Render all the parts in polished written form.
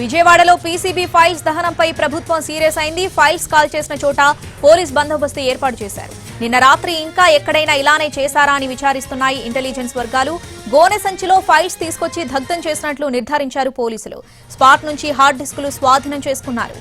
విజయవాడలో PCB files దహనంపై ప్రభుత్వం serious అయింది. ఫైల్స్ కాల్ చేసిన చోట పోలీస్ బందోబస్తు ఏర్పాటు చేశారు. నిన్న రాత్రి ఇంకా ఎక్కడైనా ఇలానే చేశారా అని విచారిస్తున్నాయి ఇంటెలిజెన్స్ వర్గాలు. గోనె సంచిలో ఫైల్స్ తీసుకొచ్చి దగ్ధం చేసినట్లు నిర్ధారించారు పోలీసులు. స్పాట్ నుంచి హార్డ్ డిస్కులు స్వాధీనం చేసుకున్నారు.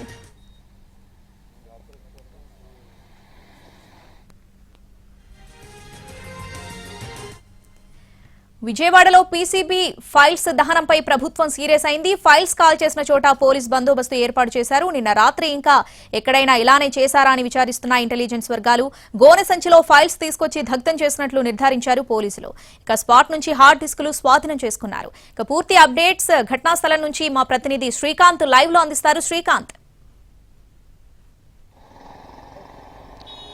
విజయవాడలో పీసీబీ ఫైల్స్ దహనంపై ప్రభుత్వం సీరియస్ అయింది. ఫైల్స్ కాల్ చేసిన చోట పోలీస్ బందోబస్తు ఏర్పాటు చేశారు. నిన్న రాత్రి ఇంకా ఎక్కడైనా ఇలానే చేశారా అని విచారిస్తున్న ఇంటెలిజెన్స్ వర్గాలు. గోనె సంచిలో ఫైల్స్ తీసుకొచ్చి దగ్ధం చేసినట్లు నిర్ధారించారు పోలీసులు. ఇక స్పాట్ నుంచి హార్డ్ డిస్కులు స్వాధీనం చేసుకున్నారు. ఇక పూర్తి అప్డేట్స్ ఘటనా స్థలం నుంచి మా ప్రతినిధి శ్రీకాంత్ లైవ్ లో అందిస్తారు. శ్రీకాంత్,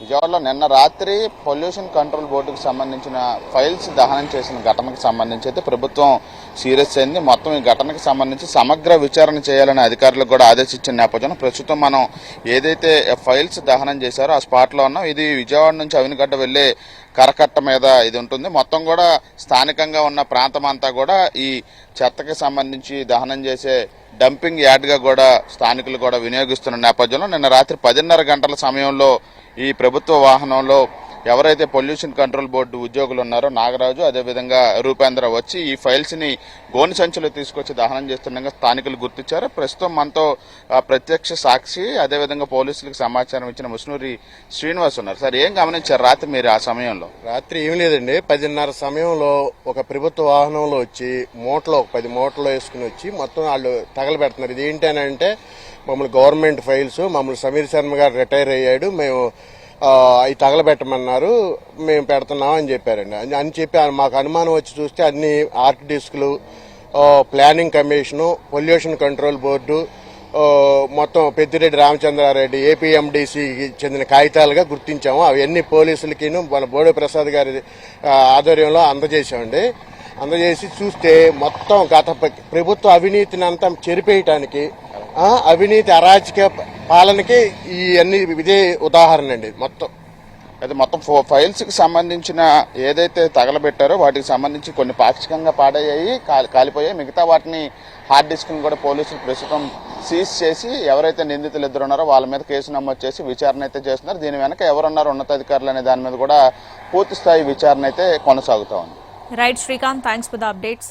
విజయవాడలో నిన్న రాత్రి పొల్యూషన్ కంట్రోల్ బోర్డుకు సంబంధించిన ఫైల్స్ దహనం చేసిన ఘటనకు సంబంధించి అయితే ప్రభుత్వం సీరియస్ అయింది. మొత్తం ఈ ఘటనకు సంబంధించి సమగ్ర విచారణ చేయాలని అధికారులకు కూడా ఆదేశించిన నేపథ్యంలో ప్రస్తుతం మనం ఏదైతే ఫైల్స్ దహనం చేశారో ఆ స్పాట్లో ఉన్నాం. ఇది విజయవాడ నుంచి అవినిగడ్డ వెళ్లే కరకట్ట మీద ఇది ఉంటుంది. మొత్తం కూడా స్థానికంగా ఉన్న ప్రాంతం అంతా కూడా ఈ చెత్తకి సంబంధించి దహనం చేసే డంపింగ్ యార్డ్గా కూడా స్థానికులు కూడా వినియోగిస్తున్న నేపథ్యంలో నిన్న రాత్రి 10:30 గంటల సమయంలో ఈ ప్రభుత్వ వాహనంలో ఎవరైతే పొల్యూషన్ కంట్రోల్ బోర్డు ఉద్యోగులు ఉన్నారో నాగరాజు అదేవిధంగా రూపేంద్ర వచ్చి ఈ ఫైల్స్ ని గోని సంచులు తీసుకొచ్చి దహనం చేస్తుండగా స్థానికులు గుర్తించారు. ప్రస్తుతం మనతో ప్రత్యక్ష సాక్షి అదేవిధంగా పోలీసులకు సమాచారం ఇచ్చిన ముస్నూరి శ్రీనివాస్ ఉన్నారు. సార్, ఏం గమనించారు రాత్రి మీరు ఆ సమయంలో? రాత్రి ఏం లేదండి, 10:30 సమయంలో ఒక ప్రభుత్వ వాహనంలో వచ్చి మూటలో 10 మూటలో వేసుకుని వచ్చి మొత్తం వాళ్ళు తగలబెడుతున్నారు. ఇది ఏంటంటే మమ్మల్ని గవర్నమెంట్ ఫైల్స్, మమ్మల్ని సమీర్ శర్మ గారు రిటైర్ అయ్యాడు, మేము అవి తగలబెట్టమన్నారు, మేము పెడుతున్నాం అని చెప్పారండి. అని చెప్పి మాకు అనుమానం వచ్చి చూస్తే అన్ని ఆర్ట్ డిస్కులు, planning commission, pollution control board, మొత్తం పెద్దిరెడ్డి రామచంద్రారెడ్డి ఏపీఎండిసికి చెందిన కాగితాలుగా గుర్తించాము. అవన్నీ పోలీసులకి మన బోడే ప్రసాద్ గారి ఆధ్వర్యంలో అందజేశామండి. అందజేసి చూస్తే మొత్తం గత ప్రభుత్వ అవినీతిని అంతా చెరిపేయటానికి, అవినీతి అరాచక పాలనకి ఇదే ఉదాహరణ అండి. మొత్తం ఫైల్స్ కి సంబంధించిన ఏదైతే తగలబెట్టారో వాటికి సంబంధించి కొన్ని పాక్షికంగా పాడయ్యాయి, కాలిపోయాయి. మిగతా వాటిని హార్డ్ డిస్క్ ని కూడా పోలీసులు ప్రస్తుతం సీజ్ చేసి ఎవరైతే నిందితులు ఇద్దరు ఉన్నారో వాళ్ళ మీద కేసు నమోదు చేసి విచారణ అయితే చేస్తున్నారు. దీని వెనక ఎవరున్నారు ఉన్నతాధికారులు అనే దాని మీద కూడా పూర్తి స్థాయి విచారణ అయితే కొనసాగుతా ఉంది. Right Srikanth, thanks for the updates.